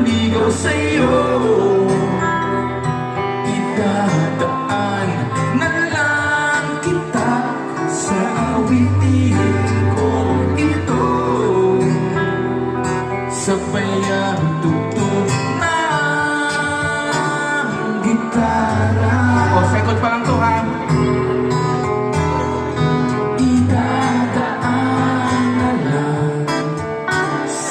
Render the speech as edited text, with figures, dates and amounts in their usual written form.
manligaw sa'yo. Idadaan na lang kita sa awitin kong ito. Sabayan tugtog ng gitara. O, second pa lang to ha.